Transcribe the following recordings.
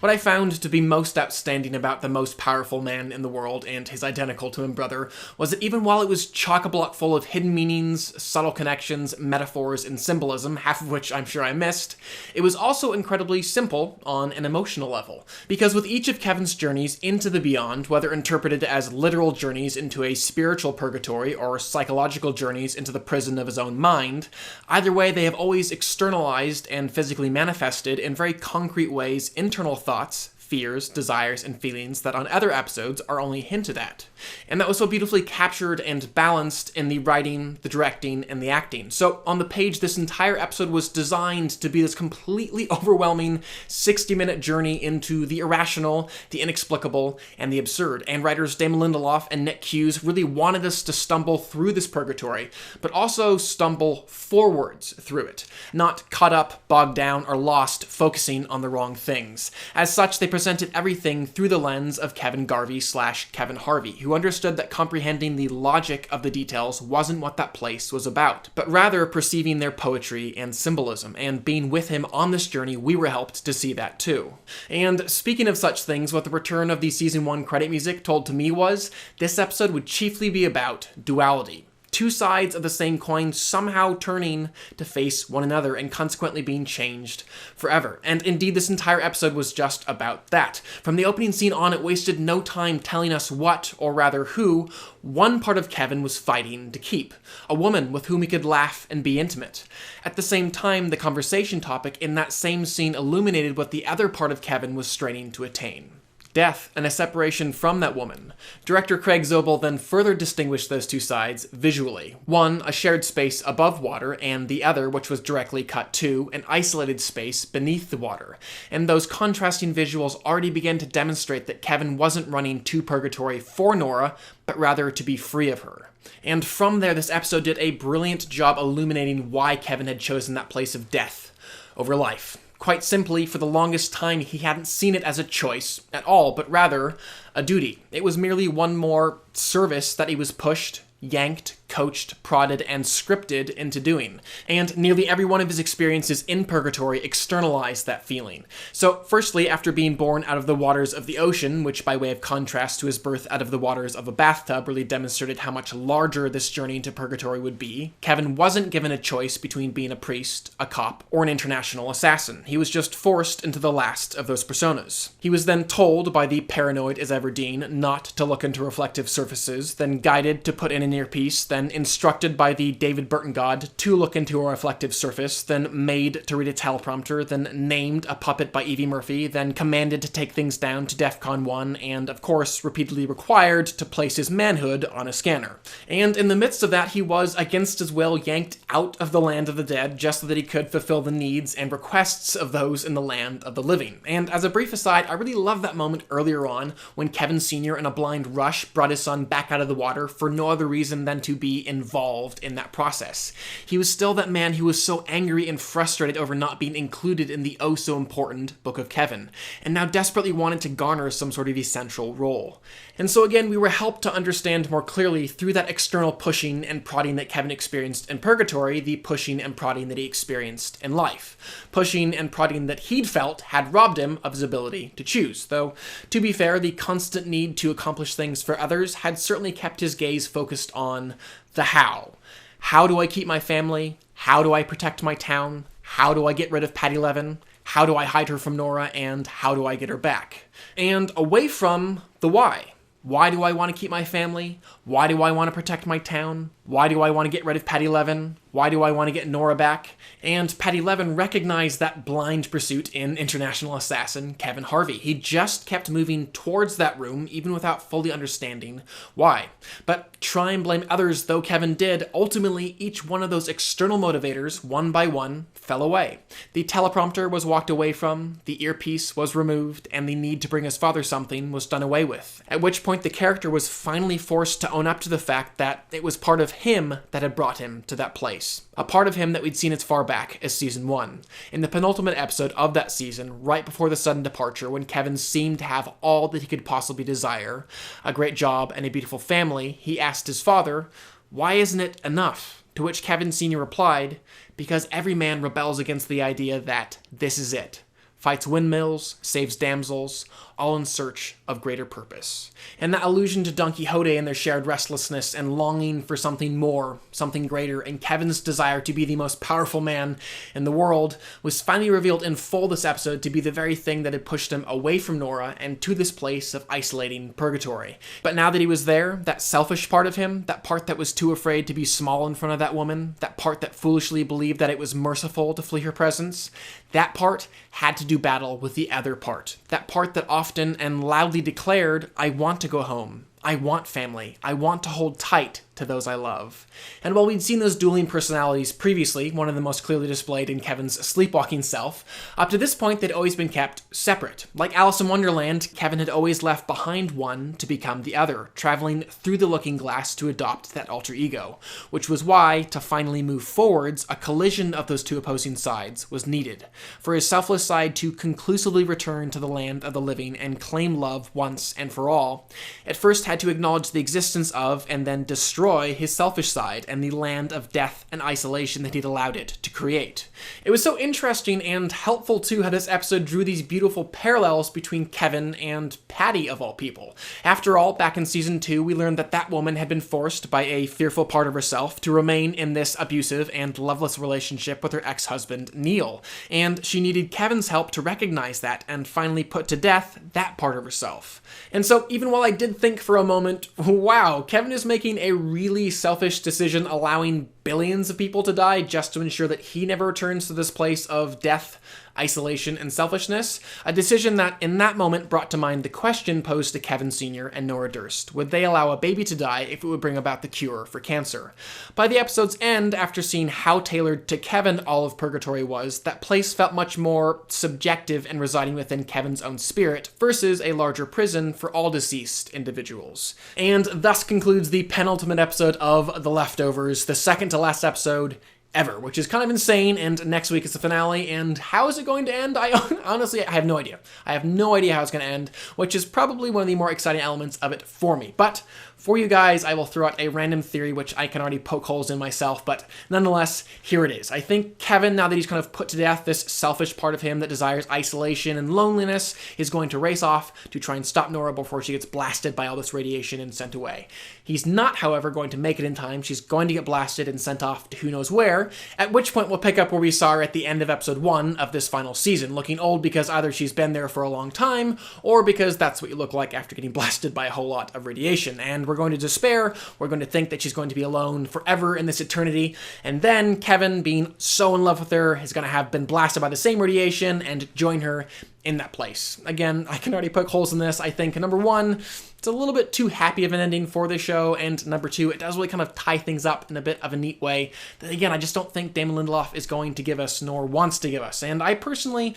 What I found to be most outstanding about the most powerful man in the world and his identical twin brother was that even while it was chock-a-block full of hidden meanings, subtle connections, metaphors, and symbolism, half of which I'm sure I missed, it was also incredibly simple on an emotional level. Because with each of Kevin's journeys into the beyond, whether interpreted as literal journeys into a spiritual purgatory or psychological journeys into the prison of his own mind, either way they have always externalized and physically manifested in very concrete ways internal thoughts, fears, desires, and feelings that on other episodes are only hinted at. And that was so beautifully captured and balanced in the writing, the directing, and the acting. So on the page, this entire episode was designed to be this completely overwhelming 60-minute journey into the irrational, the inexplicable, and the absurd. And writers Damon Lindelof and Cuse really wanted us to stumble through this purgatory, but also stumble forwards through it, not caught up, bogged down, or lost focusing on the wrong things. As such, they presented everything through the lens of Kevin Garvey/Kevin Harvey, who understood that comprehending the logic of the details wasn't what that place was about, but rather perceiving their poetry and symbolism, and being with him on this journey, we were helped to see that too. And speaking of such things, what the return of the Season 1 credit music told to me was, this episode would chiefly be about duality. Two sides of the same coin somehow turning to face one another and consequently being changed forever. And indeed, this entire episode was just about that. From the opening scene on, it wasted no time telling us what, or rather who, one part of Kevin was fighting to keep. A woman with whom he could laugh and be intimate. At the same time, the conversation topic in that same scene illuminated what the other part of Kevin was straining to attain. Death and a separation from that woman. Director Craig Zobel then further distinguished those two sides visually. One, a shared space above water, and the other, which was directly cut to, an isolated space beneath the water. And those contrasting visuals already began to demonstrate that Kevin wasn't running to purgatory for Nora, but rather to be free of her. And from there, this episode did a brilliant job illuminating why Kevin had chosen that place of death over life. Quite simply, for the longest time, he hadn't seen it as a choice at all, but rather a duty. It was merely one more service that he was pushed, yanked, coached, prodded, and scripted into doing. And nearly every one of his experiences in purgatory externalized that feeling. So, firstly, after being born out of the waters of the ocean, which by way of contrast to his birth out of the waters of a bathtub really demonstrated how much larger this journey into purgatory would be, Kevin wasn't given a choice between being a priest, a cop, or an international assassin. He was just forced into the last of those personas. He was then told by the paranoid as ever Dean not to look into reflective surfaces, then guided to put in an earpiece, then instructed by the David Burton god to look into a reflective surface, then made to read a teleprompter, then named a puppet by Evie Murphy, then commanded to take things down to DEFCON 1, and of course repeatedly required to place his manhood on a scanner. And in the midst of that, he was, against his will, yanked out of the land of the dead just so that he could fulfill the needs and requests of those in the land of the living. And as a brief aside, I really love that moment earlier on when Kevin Sr. in a blind rush brought his son back out of the water for no other reason than to be involved in that process. He was still that man who was so angry and frustrated over not being included in the oh-so-important Book of Kevin, and now desperately wanted to garner some sort of essential role. And so again, we were helped to understand more clearly through that external pushing and prodding that Kevin experienced in purgatory, the pushing and prodding that he experienced in life. Pushing and prodding that he'd felt had robbed him of his ability to choose, though, to be fair, the constant need to accomplish things for others had certainly kept his gaze focused on the how. How do I keep my family? How do I protect my town? How do I get rid of Patty Levin? How do I hide her from Nora? And how do I get her back? And away from the why. Why do I want to keep my family? Why do I want to protect my town? Why do I want to get rid of Patty Levin? Why do I want to get Nora back? And Patty Levin recognized that blind pursuit in international assassin Kevin Harvey. He just kept moving towards that room, even without fully understanding why. But try and blame others though Kevin did, ultimately each one of those external motivators, one by one, fell away. The teleprompter was walked away from, the earpiece was removed, and the need to bring his father something was done away with. At which point the character was finally forced to own up to the fact that it was part of him that had brought him to that place. A part of him that we'd seen as far back as Season 1. In the penultimate episode of that season, right before the sudden departure, when Kevin seemed to have all that he could possibly desire, a great job and a beautiful family, he asked his father, "Why isn't it enough?" To which Kevin Sr. replied, "Because every man rebels against the idea that this is it. fights windmills, saves damsels, all in search of greater purpose. And that allusion to Don Quixote and their shared restlessness and longing for something more, something greater, and Kevin's desire to be the most powerful man in the world was finally revealed in full this episode to be the very thing that had pushed him away from Nora and to this place of isolating purgatory. But now that he was there, that selfish part of him, that part that was too afraid to be small in front of that woman, that part that foolishly believed that it was merciful to flee her presence, that part had to do battle with the other part. That part that often and loudly declared, I want to go home. I want family. I want to hold tight to those I love. And while we'd seen those dueling personalities previously, one of the most clearly displayed in Kevin's sleepwalking self, up to this point they'd always been kept separate. Like Alice in Wonderland, Kevin had always left behind one to become the other, traveling through the looking glass to adopt that alter ego, which was why, to finally move forwards, a collision of those two opposing sides was needed, for his selfless side to conclusively return to the land of the living and claim love once and for all. At first had to acknowledge the existence of and then destroy his selfish side and the land of death and isolation that he'd allowed it to create. It was so interesting and helpful too how this episode drew these beautiful parallels between Kevin and Patty of all people. After all, back in season 2, we learned that that woman had been forced by a fearful part of herself to remain in this abusive and loveless relationship with her ex-husband, Neil, and she needed Kevin's help to recognize that and finally put to death that part of herself. And so even while I did think for a moment, wow, Kevin is making a really selfish decision allowing billions of people to die just to ensure that he never returns to this place of death, isolation, and selfishness, a decision that in that moment brought to mind the question posed to Kevin Sr. and Nora Durst. Would they allow a baby to die if it would bring about the cure for cancer? By the episode's end, after seeing how tailored to Kevin all of Purgatory was, that place felt much more subjective and residing within Kevin's own spirit versus a larger prison for all deceased individuals. And thus concludes the penultimate episode of The Leftovers, the second to last episode ever, which is kind of insane, and next week is the finale, and how is it going to end? I have no idea. I have no idea how it's going to end, which is probably one of the more exciting elements of it for me. But for you guys, I will throw out a random theory, which I can already poke holes in myself, but nonetheless, here it is. I think Kevin, now that he's kind of put to death this selfish part of him that desires isolation and loneliness, is going to race off to try and stop Nora before she gets blasted by all this radiation and sent away. He's not, however, going to make it in time. She's going to get blasted and sent off to who knows where, at which point we'll pick up where we saw her at the end of episode 1 of this final season, looking old because either she's been there for a long time, or because that's what you look like after getting blasted by a whole lot of radiation. And we're going to despair, we're going to think that she's going to be alone forever in this eternity, and then Kevin, being so in love with her, is going to have been blasted by the same radiation and join her in that place. Again, I can already poke holes in this. I think, number one, it's a little bit too happy of an ending for the show, and number two, it does really kind of tie things up in a bit of a neat way that, again, I just don't think Damon Lindelof is going to give us, nor wants to give us, and I personally,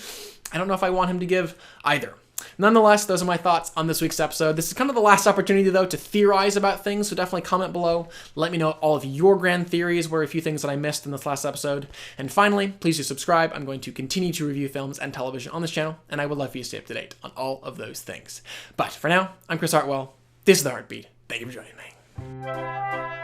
I don't know if I want him to give either. Nonetheless, those are my thoughts on this week's episode. This is kind of the last opportunity, though, to theorize about things, so definitely comment below. Let me know all of your grand theories, were a few things that I missed in this last episode. And finally, please do subscribe. I'm going to continue to review films and television on this channel, and I would love for you to stay up to date on all of those things. But for now, I'm Chris Hartwell. This is The Heartbeat. Thank you for joining me.